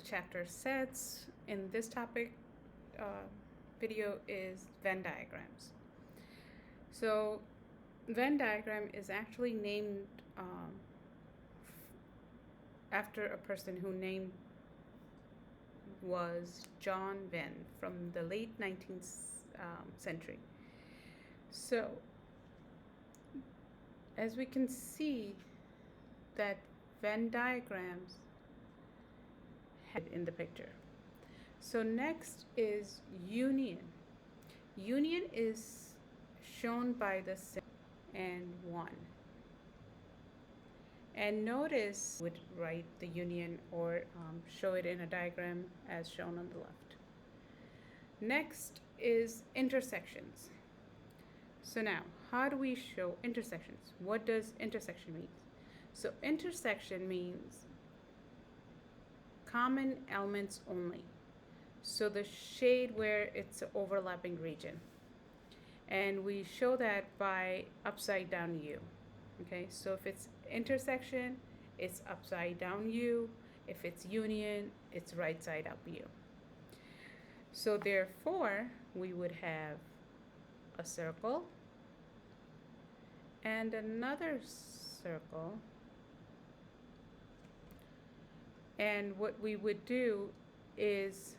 chapter sets. In this topic video is Venn diagrams. So Venn diagram is actually named after a person whose name was John Venn from the late 19th century. So as we can see that Venn diagrams in the picture. So next is union. Union is shown by the symbol and 1. And notice would write the union or show it in a diagram as shown on the left. Next is intersections. So now, how do we show intersections? What does intersection mean? So intersection means common elements only. So the shade where it's an overlapping region. And we show that by upside down U. Okay, so if it's intersection, it's upside down U. If it's union, it's right side up U. So therefore, we would have a circle and another circle. And what we would do is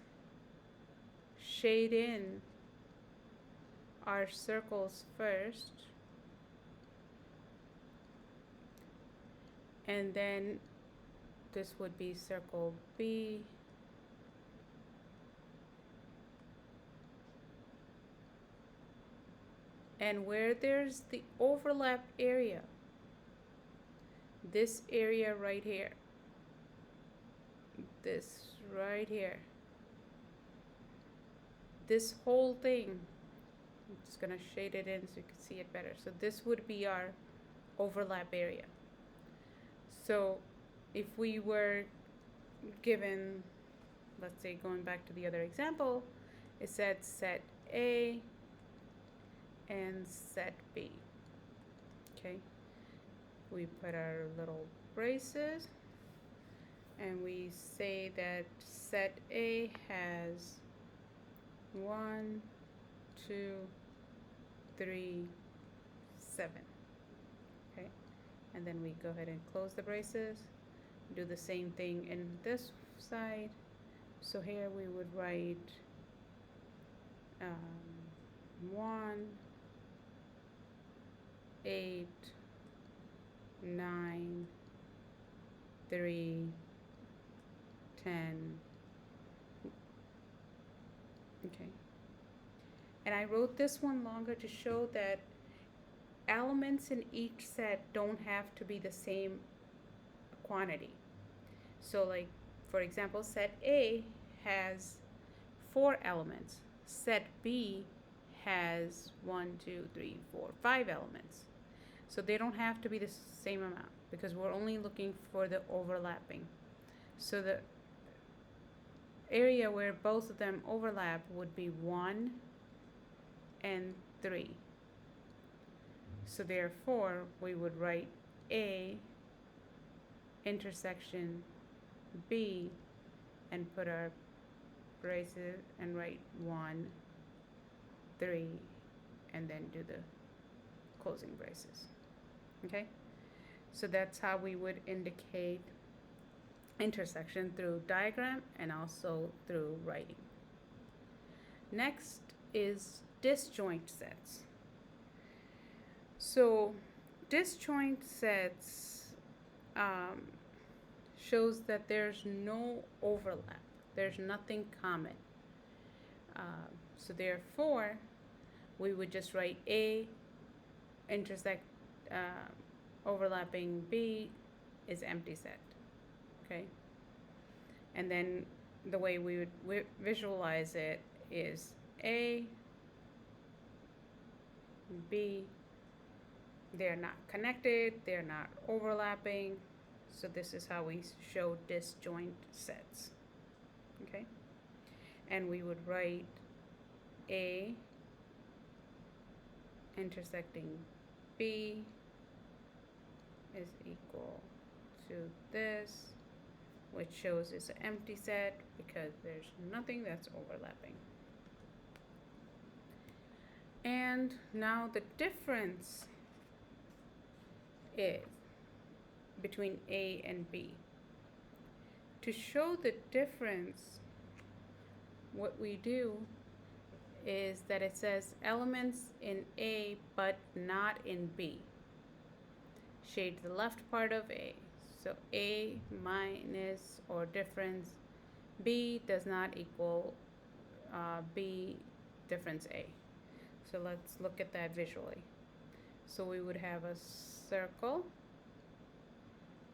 shade in our circles first, and then this would be circle B, and where there's the overlap area, this area right here, this right here, this whole thing, I'm just gonna shade it in so you can see it better. So this would be our overlap area. So if we were given, let's say going back to the other example, it said set A and set B. Okay, we put our little braces and we say that set A has 1, 2, 3, 7. Okay, and then we go ahead and close the braces. Do the same thing in this side. So here we would write 1, 8, 9, 3, 10. Okay. And I wrote this one longer to show that elements in each set don't have to be the same quantity. So like, for example, set A has 4 elements. Set B has 1, 2, 3, 4, 5 elements. So they don't have to be the same amount because we're only looking for the overlapping. So the area where both of them overlap would be 1 and 3. So therefore, we would write A intersection B and put our braces and write 1, 3, and then do the closing braces. Okay? So that's how we would indicate intersection, through diagram and also through writing. Next is disjoint sets. So disjoint sets shows that there's no overlap. There's nothing common. So therefore, we would just write A intersect overlapping B is empty set. Okay, and then the way we would visualize it is A, B, they're not connected, they're not overlapping, so this is how we show disjoint sets. Okay, and we would write A intersecting B is equal to this, which shows it's an empty set because there's nothing that's overlapping. And now the difference is between A and B. To show the difference, what we do is that it says elements in A but not in B. Shade the left part of A. So A minus or difference B does not equal B difference A. So let's look at that visually. So we would have a circle,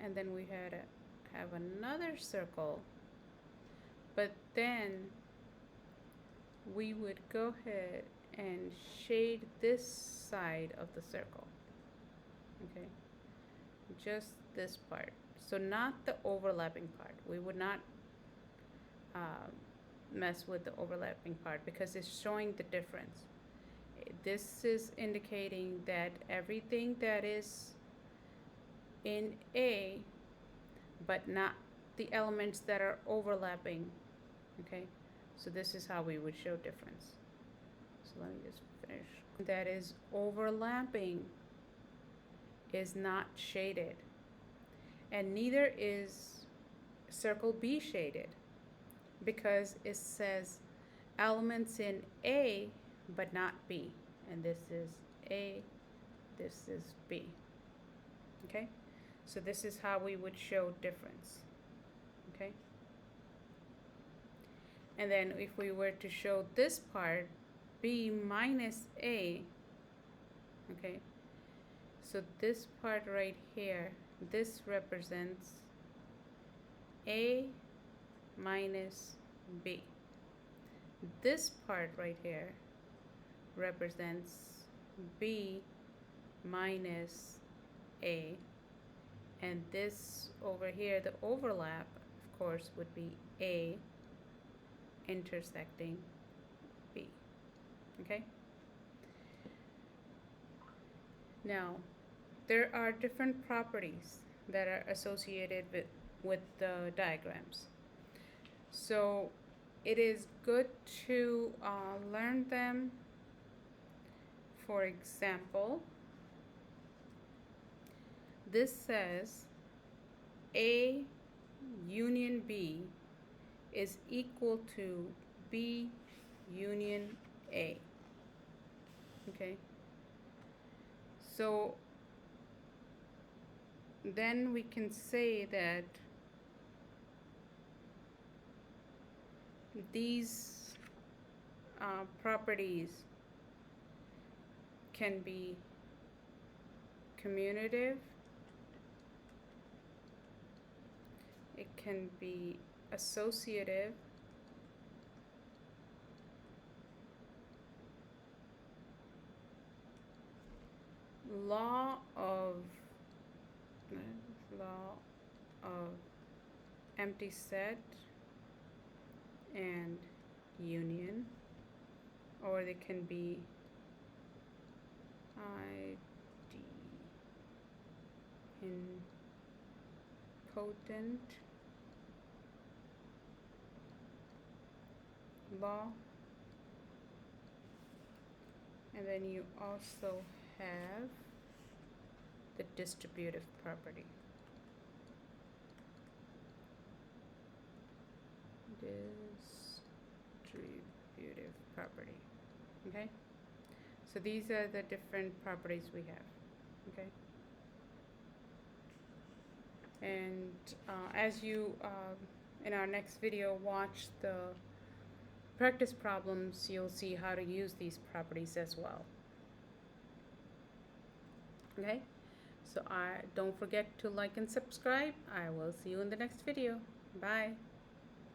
and then we had have another circle, but then we would go ahead and shade this side of the circle. Okay, just this part. So not the overlapping part. We would not mess with the overlapping part because it's showing the difference. This is indicating that everything that is in A, but not the elements that are overlapping. Okay, so this is how we would show difference. So let me just finish. That is overlapping is not shaded, and neither is circle B shaded, because it says elements in A but not B, and this is A, this is B. Okay, so this is how we would show difference. Okay, and then if we were to show this part, B minus A, okay, so this part right here, this represents A minus B. This part right here represents B minus A, and this over here, the overlap, of course, would be A intersecting B. Okay? Now, there are different properties that are associated with the diagrams. So it is good to learn them. For example, this says A union B is equal to B union A. Okay, so then we can say that these properties can be commutative, it can be associative, law of empty set and union, or they can be idempotent law, and then you also have the distributive property. Distributive property. Okay, so these are the different properties we have. Okay, and as you in our next video watch the practice problems, you'll see how to use these properties as well. Okay, so don't forget to like and subscribe. I will see you in the next video. Bye.